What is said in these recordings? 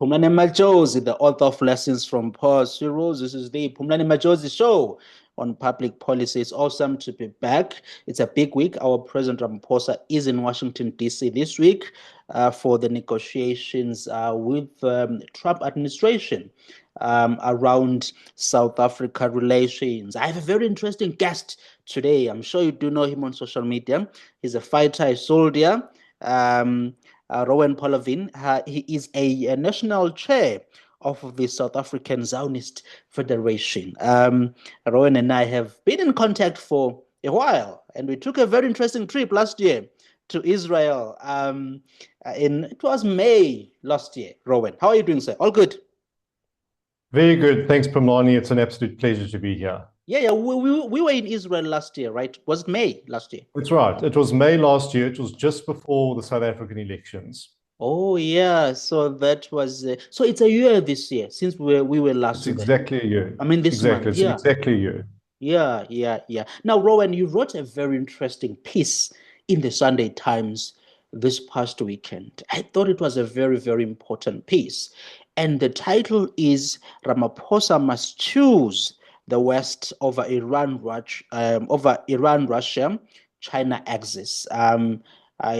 Phumlani Majosi, the author of Lessons from Poor Heroes. This is the Phumlani Majosi show on public policy. It's awesome to be back. It's a big week. Our President Ramaphosa is in Washington, D.C. this week for the negotiations with Trump administration around South Africa relations. I have a very interesting guest today. I'm sure you do know him on social media. He's a fighter, a soldier. Rowan Polovin. He is a national chair of the South African Zionist Federation. Rowan and I have been in contact for a while, and we took a very interesting trip last year to Israel. It was May last year. Rowan, how are you doing, sir? All good? Very good. Thanks, Phumlani. It's an absolute pleasure to be here. Yeah. We were in Israel last year, right? Was it May last year? That's right. It was May last year. It was just before the South African elections. Oh yeah, so that was so it's a year this year since we were last It's there. exactly a year. I mean this Exactly. month. It's Yeah. exactly a year. Yeah. Now, Rowan, you wrote a very interesting piece in the Sunday Times this past weekend. I thought it was a very, very important piece. And the title is Ramaphosa Must Choose the West over Iran, Russia, China axis.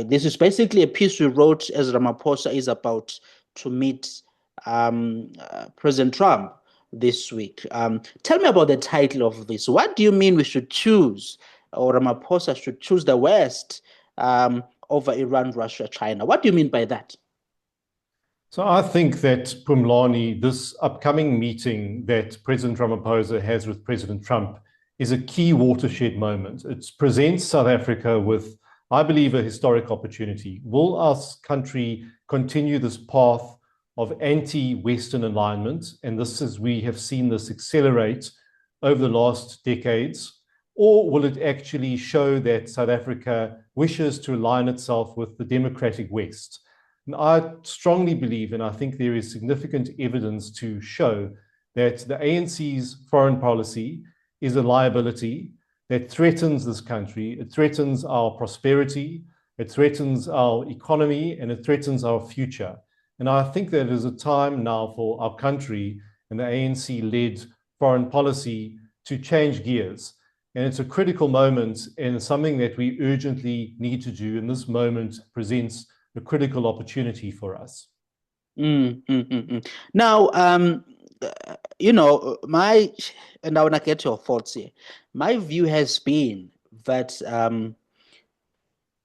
This is basically a piece we wrote as Ramaphosa is about to meet President Trump this week. Tell me about the title of this. What do you mean we should choose, or Ramaphosa should choose the West over Iran, Russia, China? What do you mean by that? So I think that, Phumlani, this upcoming meeting that President Ramaphosa has with President Trump is a key watershed moment. It presents South Africa with, I believe, a historic opportunity. Will our country continue this path of anti-Western alignment? And this is, we have seen this accelerate over the last decades. Or will it actually show that South Africa wishes to align itself with the democratic West? And I strongly believe, and I think there is significant evidence to show that the ANC's foreign policy is a liability that threatens this country. It threatens our prosperity, it threatens our economy, and it threatens our future. And I think that it is a time now for our country and the ANC-led foreign policy to change gears. And it's a critical moment and something that we urgently need to do. And this moment presents a critical opportunity for us. Now, and I want to get your thoughts here. My view has been that,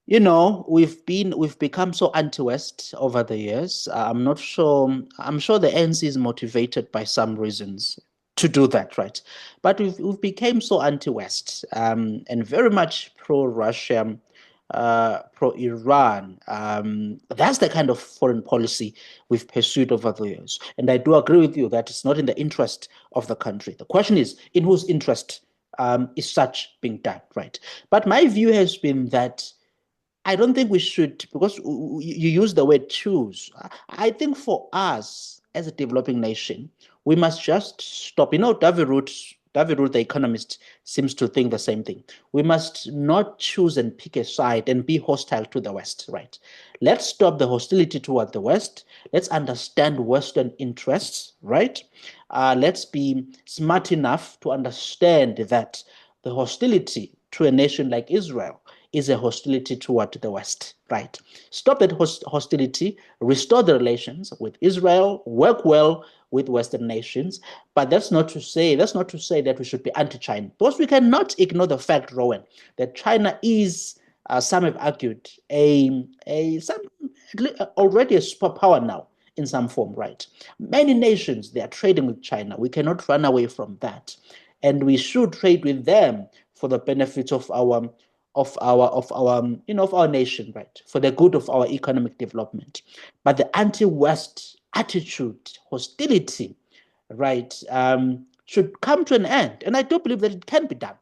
we've become so anti-West over the years. I'm not sure. I'm sure the ANC is motivated by some reasons to do that, right? But we've become so anti-West and very much pro-Russia, pro-Iran. That's the kind of foreign policy we've pursued over the years. And I do agree with you that it's not in the interest of the country. The question is, in whose interest is such being done, right? But my view has been that I don't think we should, because you use the word choose. I think for us as a developing nation, we must just stop. David Root, the economist, seems to think the same thing. We must not choose and pick a side and be hostile to the West, right? Let's stop the hostility toward the West. Let's understand Western interests, right? Let's be smart enough to understand that the hostility to a nation like Israel is a hostility toward the West, right? Stop that hostility, restore the relations with Israel, work well with Western nations, but that's not to say that we should be anti-China, because we cannot ignore the fact, Rowan, that China is, some have argued, already a superpower now in some form, right? Many nations, they are trading with China. We cannot run away from that, and we should trade with them for the benefit of our nation, right? For the good of our economic development. But the anti-West attitude, hostility, right, should come to an end. And I do believe that it can be done.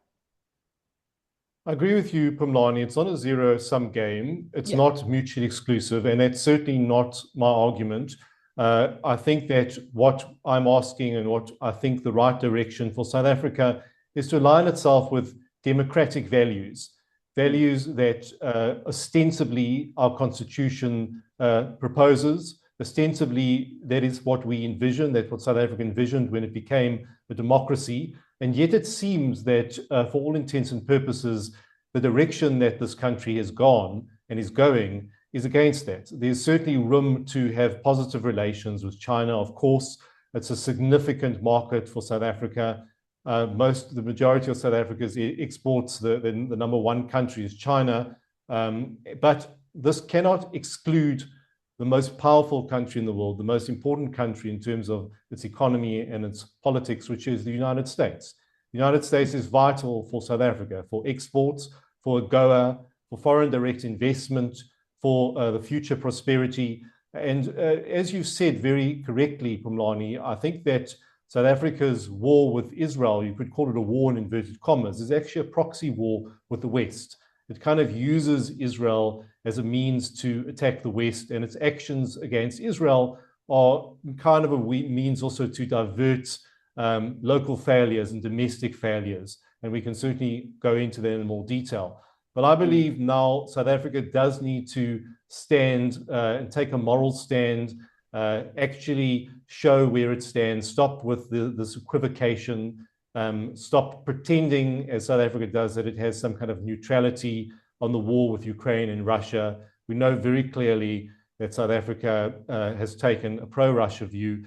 I agree with you, Phumlani. It's not a zero-sum game. It's not mutually exclusive, and that's certainly not my argument. I think that what I'm asking and what I think the right direction for South Africa is to align itself with democratic values that ostensibly our constitution proposes, Ostensibly, that is what we envisioned, that's what South Africa envisioned when it became a democracy. And yet it seems that for all intents and purposes, the direction that this country has gone and is going is against that. There's certainly room to have positive relations with China, of course. It's a significant market for South Africa. The majority of South Africa's exports, the number one country is China. But this cannot exclude the most powerful country in the world, the most important country in terms of its economy and its politics, which is the United States. The United States is vital for South Africa, for exports, for AGOA, for foreign direct investment, for the future prosperity. And as you said very correctly, Phumlani, I think that South Africa's war with Israel, you could call it a war in inverted commas, is actually a proxy war with the West. It kind of uses Israel as a means to attack the West, and its actions against Israel are kind of a means also to divert local failures and domestic failures. And we can certainly go into that in more detail. But I believe now South Africa does need to stand and take a moral stand, actually show where it stands, stop with this equivocation, stop pretending, as South Africa does, that it has some kind of neutrality on the war with Ukraine and Russia. We know very clearly that South Africa has taken a pro-Russia view.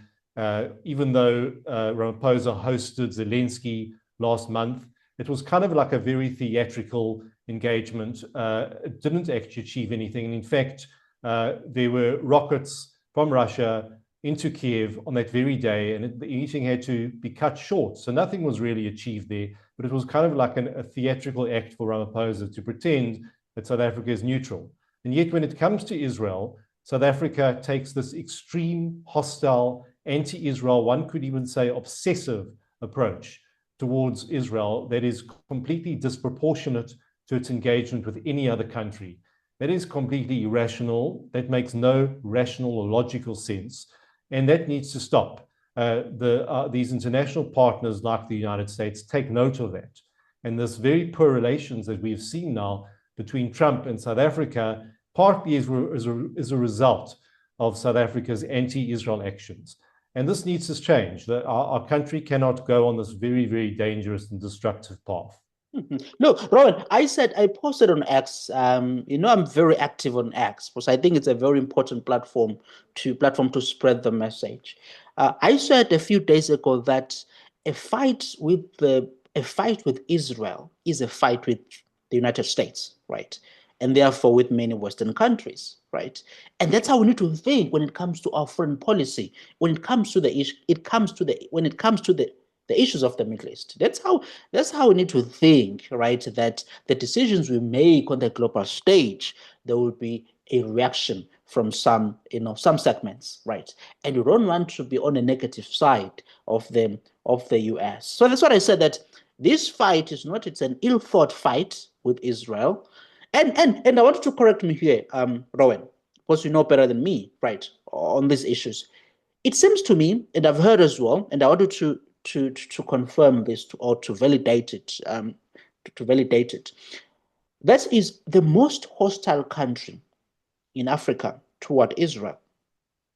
Even though Ramaphosa hosted Zelensky last month, it was kind of like a very theatrical engagement. It didn't actually achieve anything. And in fact, there were rockets from Russia into Kiev on that very day, and the meeting had to be cut short. So nothing was really achieved there, but it was kind of like a theatrical act for Ramaphosa to pretend that South Africa is neutral. And yet when it comes to Israel, South Africa takes this extreme, hostile, anti-Israel, one could even say obsessive approach towards Israel that is completely disproportionate to its engagement with any other country. That is completely irrational. That makes no rational or logical sense. And that needs to stop. These international partners like the United States take note of that. And this very poor relations that we've seen now between Trump and South Africa partly is a result of South Africa's anti-Israel actions. And this needs to change. Our country cannot go on this very, very dangerous and destructive path. Look, Rowan, I posted on X, I'm very active on X because I think it's a very important platform to spread the message. I said a few days ago that a fight with Israel is a fight with the United States, right? And therefore with many Western countries, right? And that's how we need to think when it comes to our foreign policy, when it comes to the issue, the issues of the Middle East. That's how we need to think, right? That the decisions we make on the global stage, there will be a reaction from some segments, right? And you don't want to be on a negative side of the US. So that's what I said, that this fight it's an ill-thought fight with Israel. And I wanted to correct me here, Rowan, because you know better than me, right, on these issues. It seems to me, and I've heard as well, and I wanted to confirm this or to validate it, that is the most hostile country in Africa toward Israel.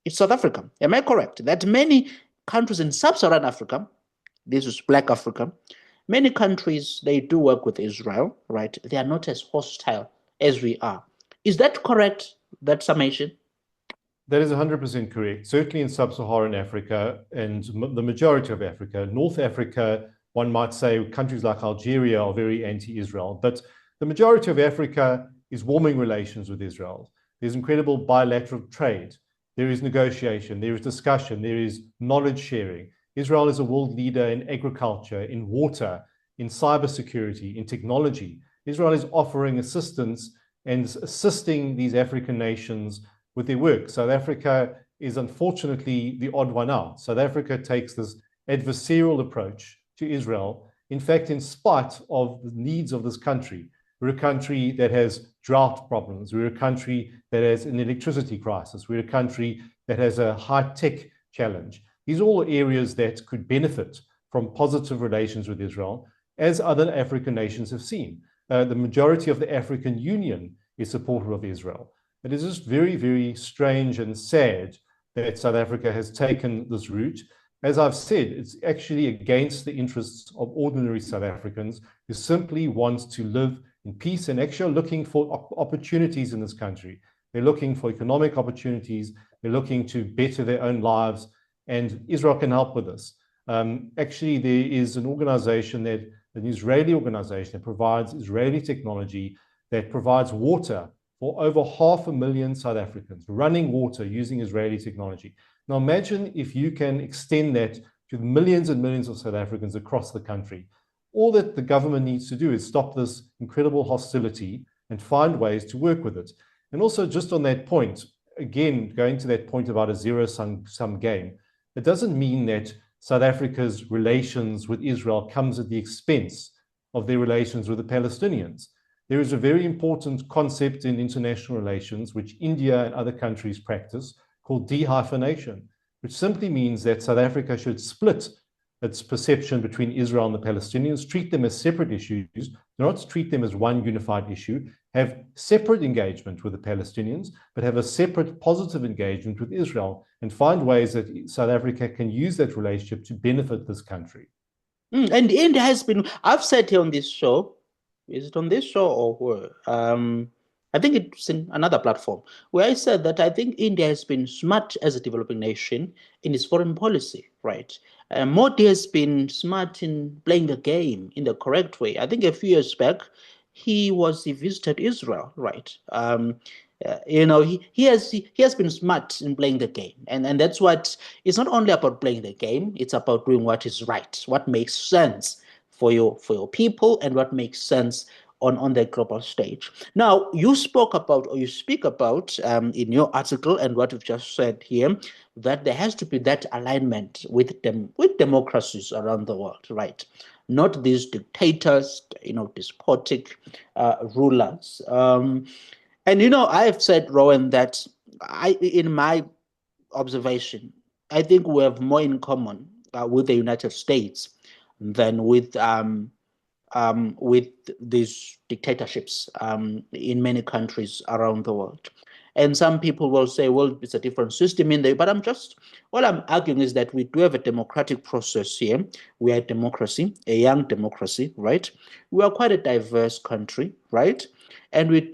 It's South Africa. Am I correct? That many countries in sub-Saharan Africa, this is Black Africa, many countries, they do work with Israel, right? They are not as hostile as we are. Is that correct, that summation? That is 100% correct. Certainly in sub-Saharan Africa and the majority of Africa. North Africa, one might say countries like Algeria are very anti-Israel, but the majority of Africa is warming relations with Israel. There's incredible bilateral trade. There is negotiation, there is discussion, there is knowledge sharing. Israel is a world leader in agriculture, in water, in cybersecurity, in technology. Israel is offering assistance and assisting these African nations with their work. South Africa is unfortunately the odd one out. South Africa takes this adversarial approach to Israel, in fact, in spite of the needs of this country. We're a country that has drought problems. We're a country that has an electricity crisis. We're a country that has a high-tech challenge. These are all areas that could benefit from positive relations with Israel, as other African nations have seen. The majority of the African Union is supportive of Israel. It is just very, very strange and sad that South Africa has taken this route. As I've said, it's actually against the interests of ordinary South Africans who simply want to live in peace and actually are looking for opportunities in this country. They're looking for economic opportunities. They're looking to better their own lives, and Israel can help with this. Actually, there is an organization an Israeli organization that provides Israeli technology that provides water for over 500,000 South Africans, running water using Israeli technology. Now imagine if you can extend that to millions and millions of South Africans across the country. All that the government needs to do is stop this incredible hostility and find ways to work with it. And also just on that point, again, going to that point about a zero-sum game, it doesn't mean that South Africa's relations with Israel comes at the expense of their relations with the Palestinians. There is a very important concept in international relations, which India and other countries practice, called de-hyphenation, which simply means that South Africa should split its perception between Israel and the Palestinians, treat them as separate issues, not treat them as one unified issue, have separate engagement with the Palestinians, but have a separate positive engagement with Israel, and find ways that South Africa can use that relationship to benefit this country. And India has been, I've said here on this show, is it on this show or where? I think it's in another platform where I said that I think India has been smart as a developing nation in its foreign policy, right? Modi has been smart in playing the game in the correct way. I think a few years back, he visited Israel, right? He has been smart in playing the game, and that's what it's not only about playing the game; it's about doing what is right, what makes sense for your people, and what makes sense on the global stage. Now, you speak about in your article and what you've just said here, that there has to be that alignment with democracies around the world, right? Not these dictators, despotic rulers. And I've said, Rowan, that in my observation, I think we have more in common with the United States than with these dictatorships in many countries around the world. And some people will say, well, it's a different system in there. But all I'm arguing is that we do have a democratic process here. We are a democracy, a young democracy, right? We are quite a diverse country, right? And we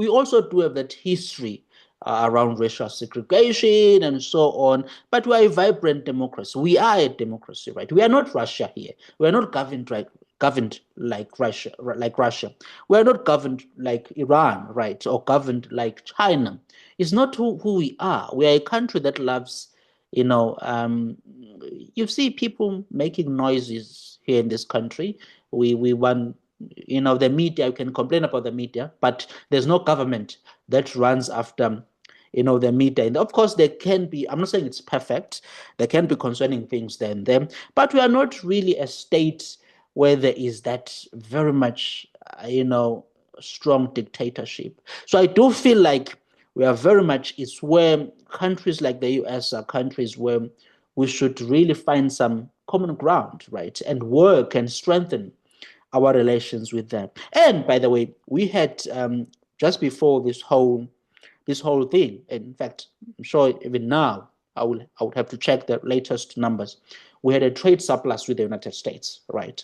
also do have that history around racial segregation and so on. But we are a vibrant democracy. We are a democracy, right? We are not Russia here. We are not governed like Russia, We are not governed like Iran, right? Or governed like China. It's not who we are. We are a country that loves, you see people making noises here in this country. We want, the media, you can complain about the media, but there's no government that runs after the media. And of course, there can be, I'm not saying it's perfect, there can be concerning things there and there, but we are not really a state where there is that very much, strong dictatorship. So I do feel like we are very much, it's where countries like the US are countries where we should really find some common ground, right? And work and strengthen our relations with them. And by the way, we had just before this whole thing. In fact, I'm sure even now I would have to check the latest numbers. We had a trade surplus with the United States, right?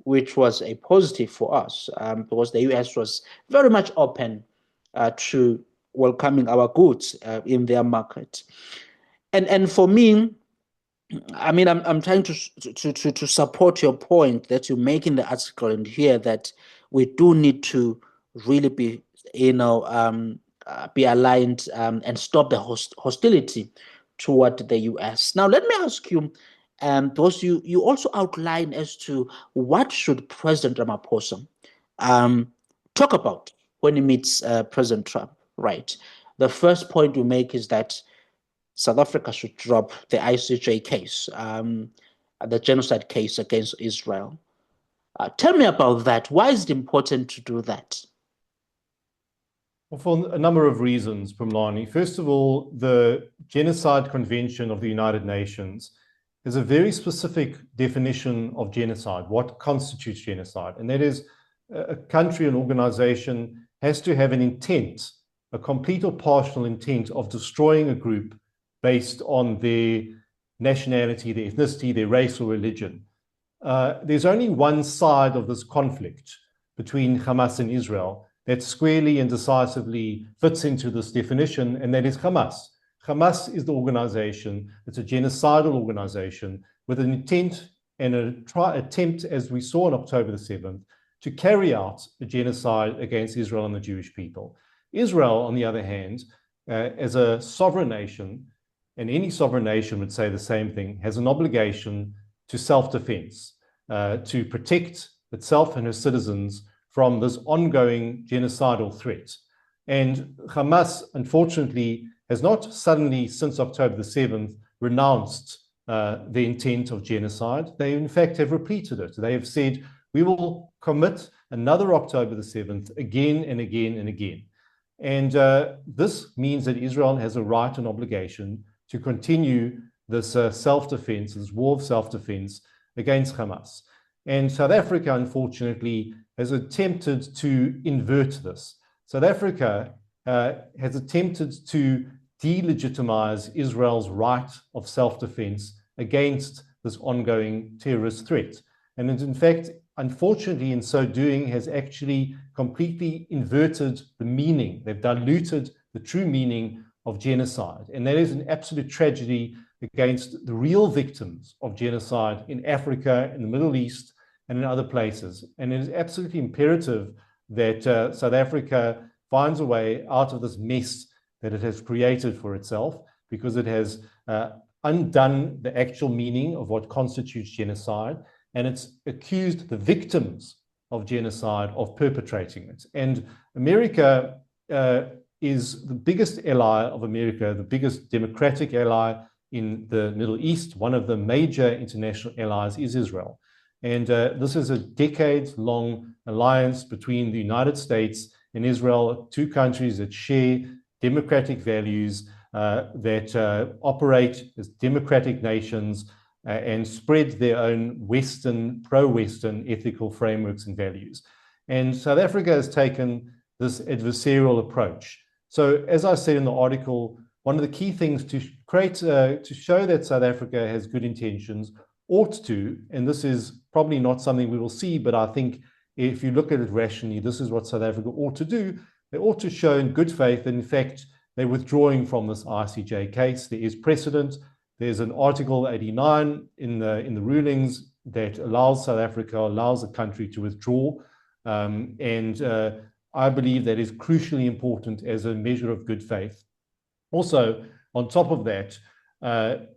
Which was a positive for us because the US was very much open to welcoming our goods in their market. And for me, I mean, I'm trying to support your point that you make in the article and here that we do need to really be be aligned and stop the hostility toward the US. Now, let me ask you, because you also outline as to what should President Ramaphosa talk about when he meets President Trump, right? The first point you make is that South Africa should drop the ICJ case, the genocide case against Israel. Tell me about that. Why is it important to do that? Well, for a number of reasons, Phumlani. First of all, the Genocide Convention of the United Nations is a very specific definition of genocide, what constitutes genocide. And that is a country, an organization has to have an intent a complete or partial intent of destroying a group based on their nationality, their ethnicity, their race or religion. There's only one side of this conflict between Hamas and Israel that squarely and decisively fits into this definition, and that is Hamas. Hamas is the organization, it's a genocidal organization with an intent and an attempt, as we saw on October the 7th, to carry out a genocide against Israel and the Jewish people. Israel, on the other hand, as a sovereign nation, and any sovereign nation would say the same thing, has an obligation to self-defense, to protect itself and her citizens from this ongoing genocidal threat. And Hamas, unfortunately, has not suddenly, since October the 7th, renounced the intent of genocide. They, in fact, have repeated it. They have said, we will commit another October the 7th again and again and again. And this means that Israel has a right and obligation to continue this self-defense, this war of self-defense against Hamas. And South Africa, unfortunately, has attempted to invert this. South Africa has attempted to delegitimize Israel's right of self-defense against this ongoing terrorist threat. And it, in fact, unfortunately, in so doing, has actually completely inverted the meaning. They've diluted the true meaning of genocide. And that is an absolute tragedy against the real victims of genocide in Africa, in the Middle East, and in other places. And it is absolutely imperative that South Africa finds a way out of this mess that it has created for itself, because it has undone the actual meaning of what constitutes genocide, and it's accused the victims of genocide of perpetrating it. And America is the biggest ally of America, the biggest democratic ally in the Middle East. One of the major international allies is Israel. And this is a decades-long alliance between the United States and Israel, two countries that share democratic values, that operate as democratic nations and spread their own Western, pro-Western ethical frameworks and values. And South Africa has taken this adversarial approach. So, as I said in the article, one of the key things to create, to show that South Africa has good intentions, ought to, and this is probably not something we will see, but I think if you look at it rationally, this is what South Africa ought to do. They ought to show in good faith that, in fact, they're withdrawing from this ICJ case. There is precedent. There's an Article 89 in the rulings that allows South Africa, allows the country to withdraw. I believe that is crucially important as a measure of good faith. Also, on top of that,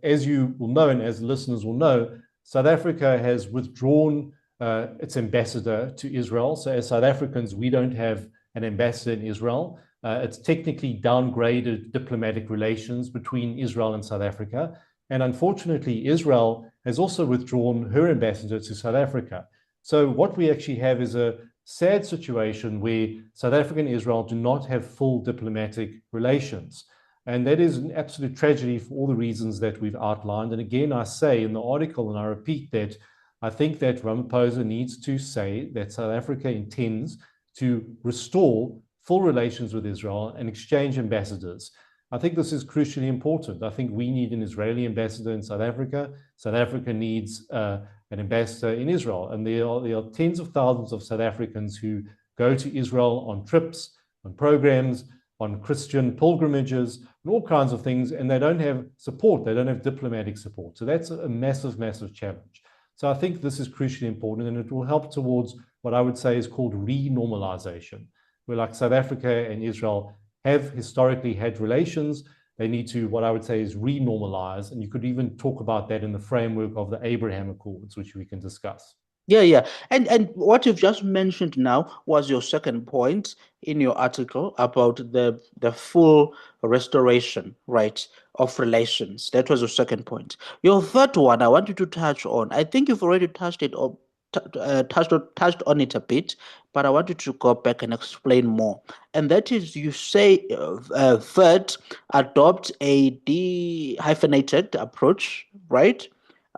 as you will know, and as listeners will know, South Africa has withdrawn its ambassador to Israel. So as South Africans, we don't have an ambassador in Israel. It's technically downgraded diplomatic relations between Israel and South Africa. And unfortunately, Israel has also withdrawn her ambassador to South Africa. So what we actually have is a sad situation where South Africa and Israel do not have full diplomatic relations. And that is an absolute tragedy for all the reasons that we've outlined. And again, I say in the article, and I repeat that, I think that Ramaphosa needs to say that South Africa intends to restore full relations with Israel and exchange ambassadors. I think this is crucially important. I think we need an Israeli ambassador in South Africa. South Africa needs an ambassador in Israel. And there are tens of thousands of South Africans who go to Israel on trips, on programs, on Christian pilgrimages, and all kinds of things, and they don't have support. They don't have diplomatic support. So that's a massive, massive challenge. So I think this is crucially important, and it will help towards what I would say is called renormalization, where like South Africa and Israel have historically had relations. They need to, what I would say is renormalize. And you could even talk about that in the framework of the Abraham Accords, which we can discuss. Yeah. And what you've just mentioned now was your second point in your article about the full restoration, right, of relations. That was your second point. Your third one, I want you to touch on. I think you've already touched it or touched on it a bit, but I want you to go back and explain more. And that is, you say third, adopt a de-hyphenated approach, right?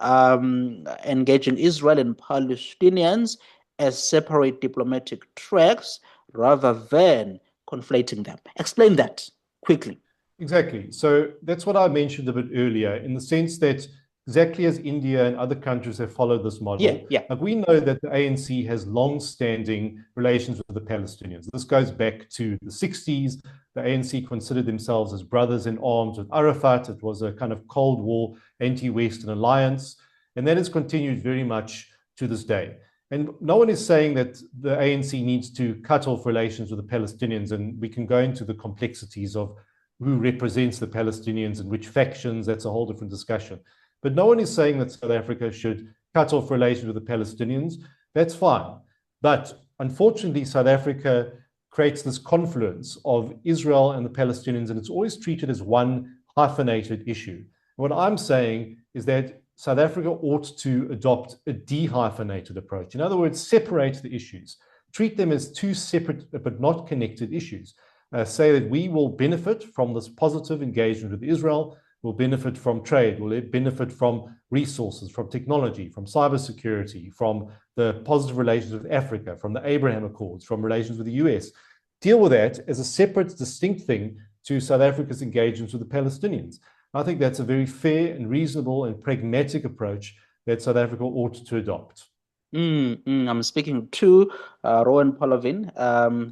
Engaging Israel and Palestinians as separate diplomatic tracks rather than conflating them. Explain that quickly. Exactly. So that's what I mentioned a bit earlier, in the sense that exactly as India and other countries have followed this model, like we know that the ANC has long-standing relations with the Palestinians. This goes back to the 60s. The ANC considered themselves as brothers in arms with Arafat. It was a kind of Cold War anti-Western alliance, and that has continued very much to this day. And no one is saying that the ANC needs to cut off relations with the Palestinians, and we can go into the complexities of who represents the Palestinians and which factions. That's a whole different discussion. But no one is saying that South Africa should cut off relations with the Palestinians. That's fine. But unfortunately, South Africa creates this confluence of Israel and the Palestinians, and it's always treated as one hyphenated issue. What I'm saying is that South Africa ought to adopt a de-hyphenated approach. In other words, separate the issues, treat them as two separate but not connected issues. Say that we will benefit from this positive engagement with Israel, will benefit from trade, will benefit from resources, from technology, from cybersecurity, from the positive relations with Africa, from the Abraham Accords, from relations with the US. Deal with that as a separate, distinct thing to South Africa's engagements with the Palestinians. I think that's a very fair and reasonable and pragmatic approach that South Africa ought to adopt. I'm speaking to Rowan Polovin.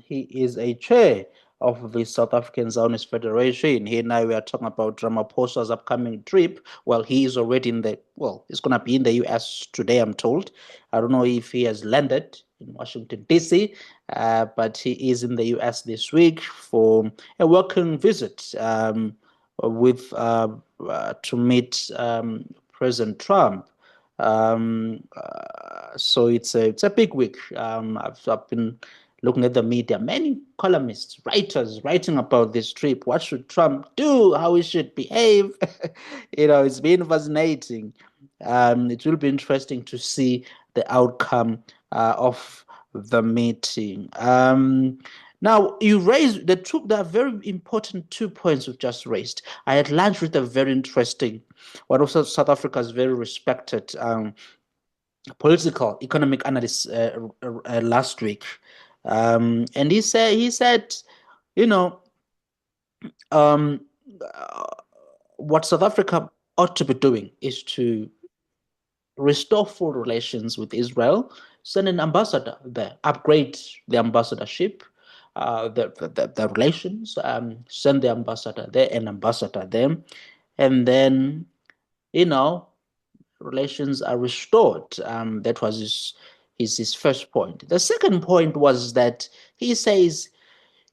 He is a chair of the South African Zionist Federation. Here now we are talking about Ramaphosa's upcoming trip. Well, he is already he's going to be in the US today, I'm told. I don't know if he has landed in Washington, D.C., but he is in the US this week for a working visit to meet President Trump. So it's a big week. I've been looking at the media, many columnists, writers writing about this trip. What should Trump do? How he should behave? It's been fascinating. It will be interesting to see the outcome of the meeting. Now, you raised there are very important 2 points you've just raised. I had lunch with a very interesting, one of South Africa's very respected political economic analyst last week, and he said, what South Africa ought to be doing is to restore full relations with Israel, send an ambassador there, upgrade the ambassadorship, the relations, send the ambassador there, an ambassador there, and then, relations are restored. That was his first point. The second point was that he says,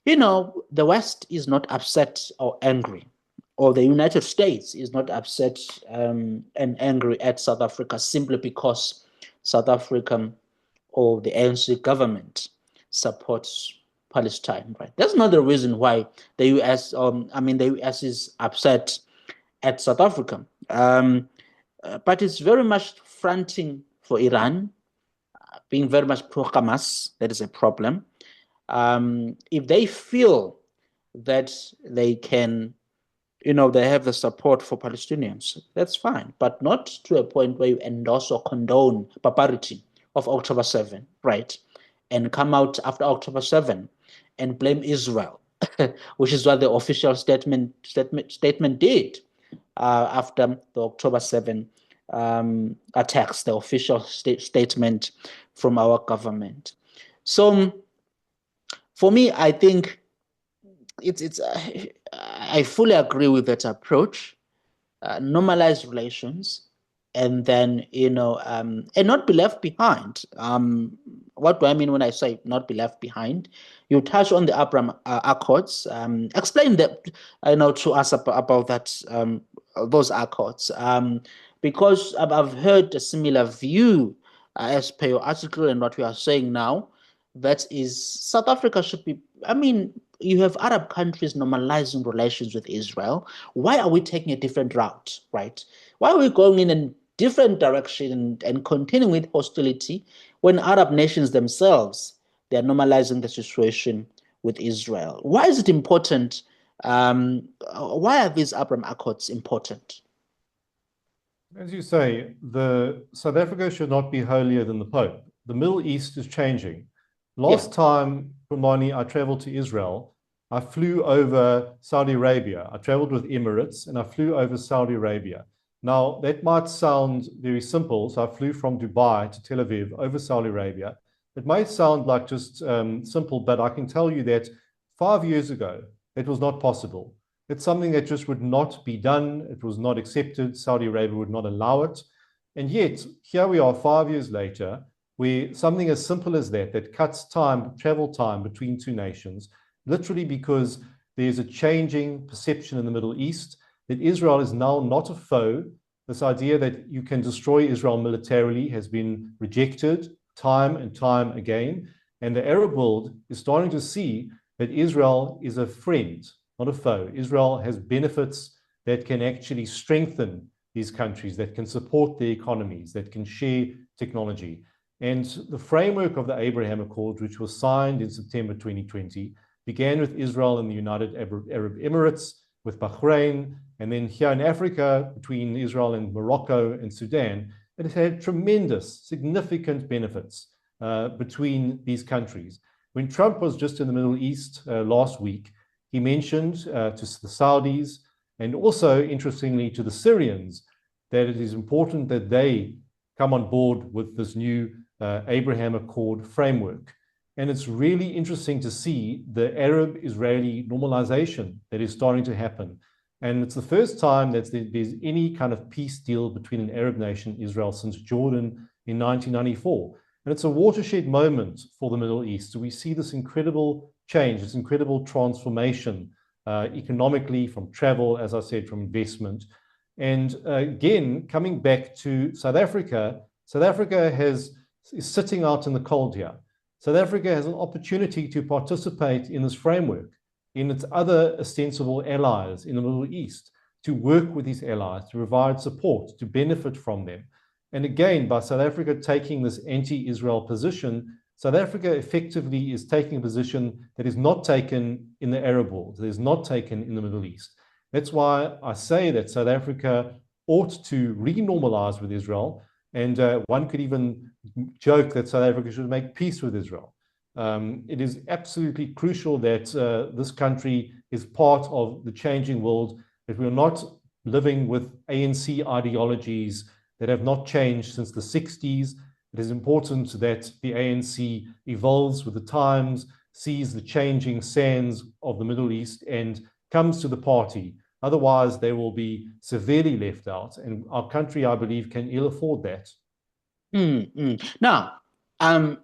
the West is not upset or angry, or the United States is not upset and angry at South Africa simply because South Africa or the ANC government supports Palestine, right? That's not the reason why the US, the US is upset at South Africa. But it's very much fronting for Iran, being very much pro-Hamas. That is a problem. If they feel that they can, they have the support for Palestinians, that's fine, but not to a point where you endorse or condone barbarity of October 7, right? And come out after October 7 and blame Israel, which is what the official statement did after the October 7 attacks, the official statement from our government. So for me, I think I fully agree with that approach. Normalize relations, and then and not be left behind. What do I mean when I say not be left behind? You touch on the Abraham Accords. Explain that to us about that those accords, because I've heard a similar view as per your article and what we are saying now. That is, South Africa should be. You have Arab countries normalizing relations with Israel. Why are we taking a different route, right? Why are we going in a different direction and continuing with hostility when Arab nations themselves, they are normalizing the situation with Israel? Why is it important? Why are these Abraham Accords important? As you say, the South Africa should not be holier than the Pope. The Middle East is changing. Last time, Phumlani, I traveled to Israel, I flew over Saudi Arabia. I traveled with Emirates and I flew over Saudi Arabia. Now, that might sound very simple. So I flew from Dubai to Tel Aviv over Saudi Arabia. It might sound like just simple, but I can tell you that 5 years ago, it was not possible. It's something that just would not be done. It was not accepted. Saudi Arabia would not allow it. And yet, here we are 5 years later, where something as simple as that cuts time, travel time between two nations, literally because there's a changing perception in the Middle East that Israel is now not a foe. This idea that you can destroy Israel militarily has been rejected time and time again. And the Arab world is starting to see that Israel is a friend, not a foe. Israel has benefits that can actually strengthen these countries, that can support their economies, that can share technology. And the framework of the Abraham Accords, which was signed in September 2020, began with Israel and the United Arab Emirates, with Bahrain, and then here in Africa, between Israel and Morocco and Sudan. It has had tremendous, significant benefits between these countries. When Trump was just in the Middle East last week, he mentioned to the Saudis and also, interestingly, to the Syrians that it is important that they come on board with this new Abraham Accord framework. And it's really interesting to see the Arab-Israeli normalization that is starting to happen. And it's the first time that there's any kind of peace deal between an Arab nation, Israel, since Jordan in 1994. And it's a watershed moment for the Middle East. So we see this incredible change, this incredible transformation economically, from travel, as I said, from investment. And again, coming back to South Africa is sitting out in the cold here. South Africa has an opportunity to participate in this framework, in its other ostensible allies in the Middle East, to work with these allies, to provide support, to benefit from them. And again, by South Africa taking this anti-Israel position, South Africa effectively is taking a position that is not taken in the Arab world, that is not taken in the Middle East. That's why I say that South Africa ought to re-normalize with Israel. And one could even joke that South Africa should make peace with Israel. It is absolutely crucial that this country is part of the changing world, that we're not living with ANC ideologies that have not changed since the 60s. It is important that the ANC evolves with the times, sees the changing sands of the Middle East, and comes to the party. Otherwise, they will be severely left out. And our country, I believe, can ill afford that. Now, I've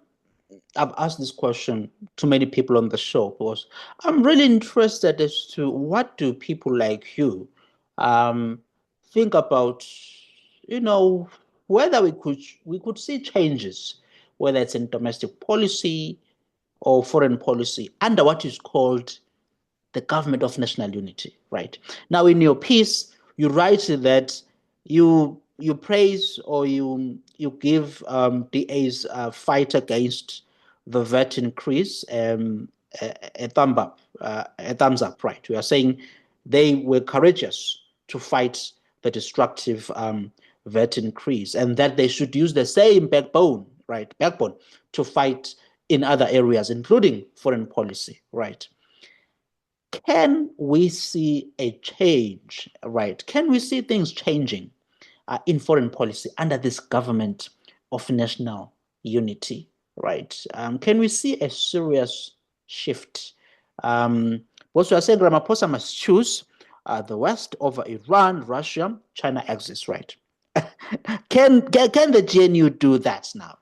asked this question to many people on the show because I'm really interested as to what do people like you think about, whether we could see changes, whether it's in domestic policy or foreign policy, under what is called the government of national unity, right? Now, in your piece, you write that you praise or you give DA's fight against the VAT increase a thumbs up, right? We are saying they were courageous to fight the destructive VAT increase, and that they should use the same backbone to fight in other areas, including foreign policy, right? Can we see a change, right? Can we see things changing in foreign policy under this government of national unity, right? Can we see a serious shift? What we are saying, Ramaphosa must choose the West over Iran, Russia, China axis, right? Can the GNU do that now?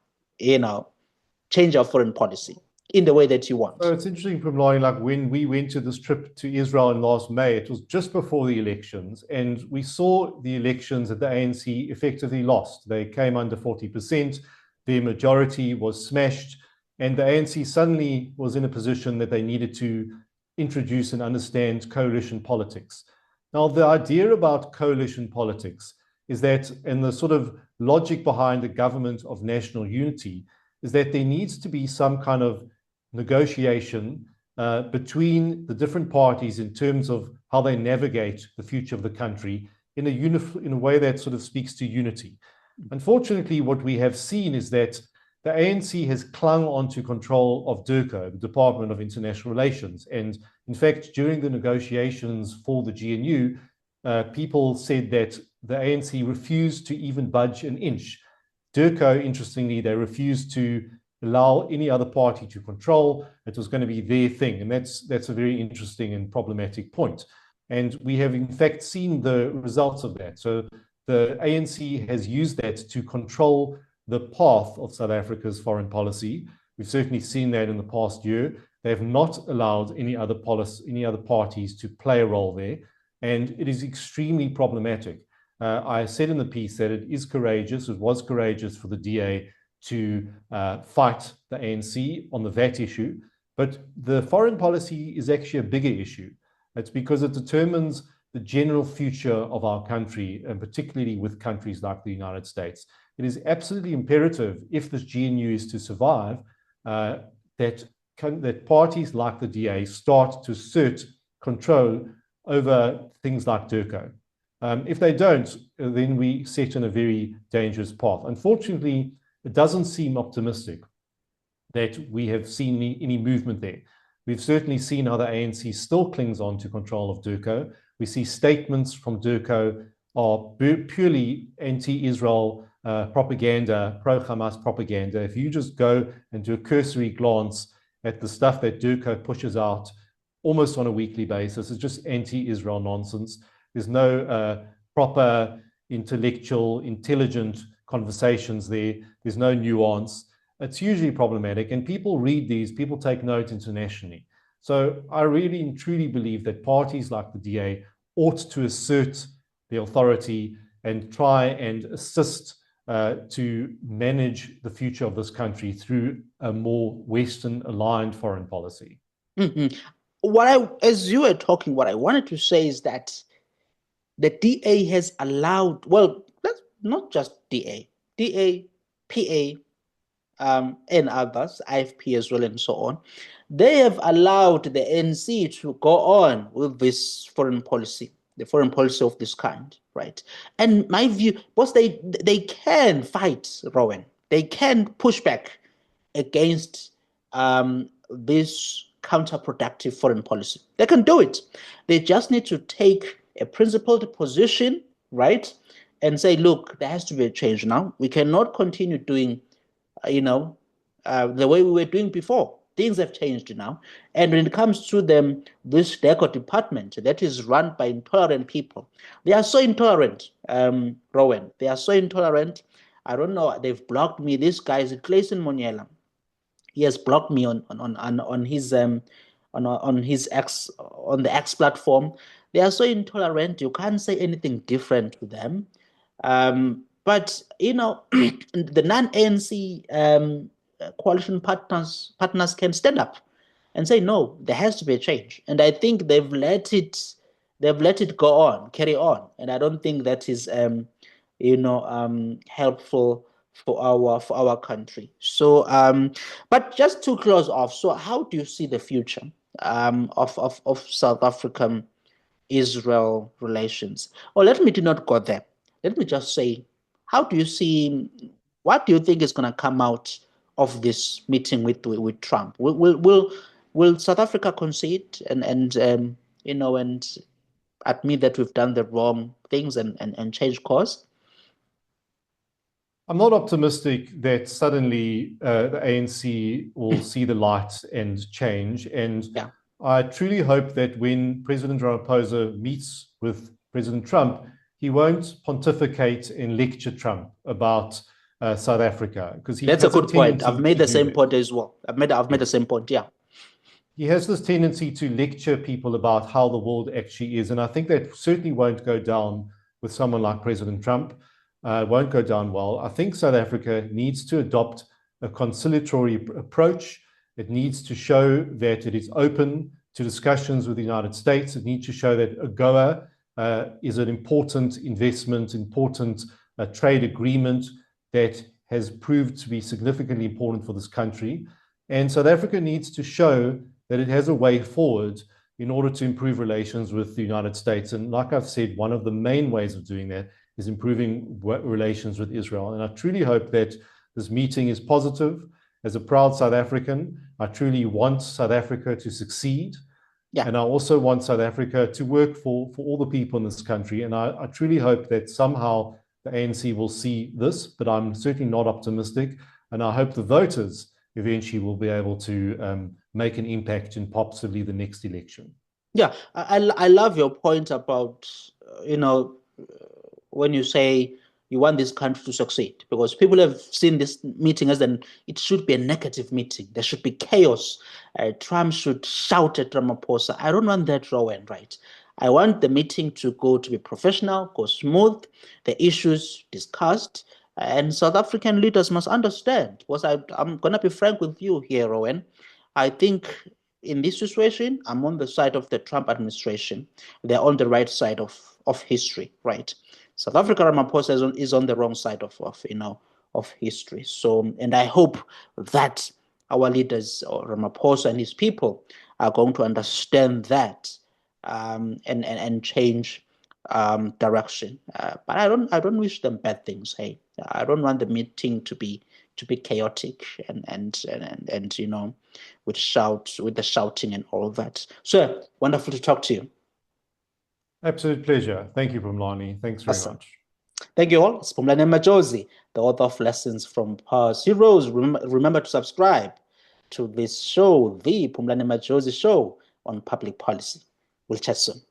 Change our foreign policy in the way that you want? So it's interesting, Phumlani, like when we went to this trip to Israel in last May, it was just before the elections, and we saw the elections that the ANC effectively lost. They came under 40%, their majority was smashed, and the ANC suddenly was in a position that they needed to introduce and understand coalition politics. Now, the idea about coalition politics is that, and the sort of logic behind the government of national unity, is that there needs to be some kind of negotiation between the different parties in terms of how they navigate the future of the country in a way that sort of speaks to unity. Unfortunately, what we have seen is that the ANC has clung onto control of DIRCO, the Department of International Relations. And in fact, during the negotiations for the GNU, people said that the ANC refused to even budge an inch. DIRCO, interestingly, they refused to allow any other party to control. It was going to be their thing. And that's a very interesting and problematic point. And we have, in fact, seen the results of that. So the ANC has used that to control the path of South Africa's foreign policy. We've certainly seen that in the past year. They have not allowed any other parties to play a role there. And it is extremely problematic. I said in the piece that it was courageous for the DA to fight the ANC on the VAT issue. But the foreign policy is actually a bigger issue. It's because it determines the general future of our country, and particularly with countries like the United States. It is absolutely imperative, if this GNU is to survive, that parties like the DA start to assert control over things like DIRCO. If they don't, then we set in a very dangerous path. Unfortunately, it doesn't seem optimistic that we have seen any movement there. We've certainly seen how the ANC still clings on to control of DIRCO. We see statements from DIRCO are purely anti-Israel propaganda, pro-Hamas propaganda. If you just go and do a cursory glance at the stuff that DIRCO pushes out almost on a weekly basis, it's just anti-Israel nonsense. There's no proper intellectual, intelligent conversations there. There's no nuance. It's usually problematic, and people read these, people take note internationally. So I really and truly believe that parties like the DA ought to assert the authority and try and assist to manage the future of this country through a more Western-aligned foreign policy. Mm-hmm. As you were talking, what I wanted to say is that the DA has allowed, well, that's not just DA, PA, and others, IFP as well, and so on. They have allowed the ANC to go on with this foreign policy, the foreign policy of this kind, right? And my view was they can fight, Rowan. They can push back against this counterproductive foreign policy. They can do it. They just need to take a principled position, right? And say, look, there has to be a change now. We cannot continue doing, the way we were doing before. Things have changed now. And when it comes to this DECO department that is run by intolerant people, they are so intolerant, Rowan. They are so intolerant. I don't know. They've blocked me. This guy is Clayton Moniela. He has blocked me on the X platform. They are so intolerant. You can't say anything different to them. But the non-ANC coalition partners can stand up and say, no, there has to be a change. And I think they've let it go on, carry on. And I don't think that is helpful for our country. So but just to close off, so how do you see the future of South African Israel relations? Or let me not go there. Let me just say, what do you think is going to come out of this meeting with Trump? Will South Africa concede and admit that we've done the wrong things and change course? I'm not optimistic that suddenly the ANC will see the light and change. And yeah. I truly hope that when President Ramaphosa meets with President Trump, he won't pontificate and lecture Trump about South Africa, because that's a good point. I've made the same point as well. I've made the same point. Yeah, he has this tendency to lecture people about how the world actually is, and I think that certainly won't go down with someone like President Trump. Won't go down well. I think South Africa needs to adopt a conciliatory approach. It needs to show that it is open to discussions with the United States. It needs to show that AGOA is an important investment, important trade agreement that has proved to be significantly important for this country. And South Africa needs to show that it has a way forward in order to improve relations with the United States. And like I've said, one of the main ways of doing that is improving relations with Israel. And I truly hope that This meeting is positive. As a proud South African, I truly want South Africa to succeed. Yeah. And I also want South Africa to work for all the people in this country. And I truly hope that somehow the ANC will see this, but I'm certainly not optimistic. And I hope the voters eventually will be able to make an impact in possibly the next election. Yeah, I love your point about, when you say you want this country to succeed, because people have seen this meeting as it should be a negative meeting. There should be chaos. Trump should shout at Ramaphosa. I don't want that, Rowan, right? I want the meeting to be professional, go smooth, the issues discussed, and South African leaders must understand, because I'm going to be frank with you here, Rowan. I think in this situation, I'm on the side of the Trump administration. They're on the right side of history, right? South Africa, Ramaphosa is on the wrong side of history. So, and I hope that our leaders, or Ramaphosa and his people, are going to understand that and change direction. But I don't wish them bad things. Hey, I don't want the meeting to be chaotic and with the shouting and all that. So wonderful to talk to you. Absolute pleasure. Thank you, Phumlani. Thanks very much. Thank you all. It's Phumlani Majozi, the author of Lessons from Past Heroes. Remember to subscribe to this show, the Phumlani Majozi Show on Public Policy. We'll chat soon.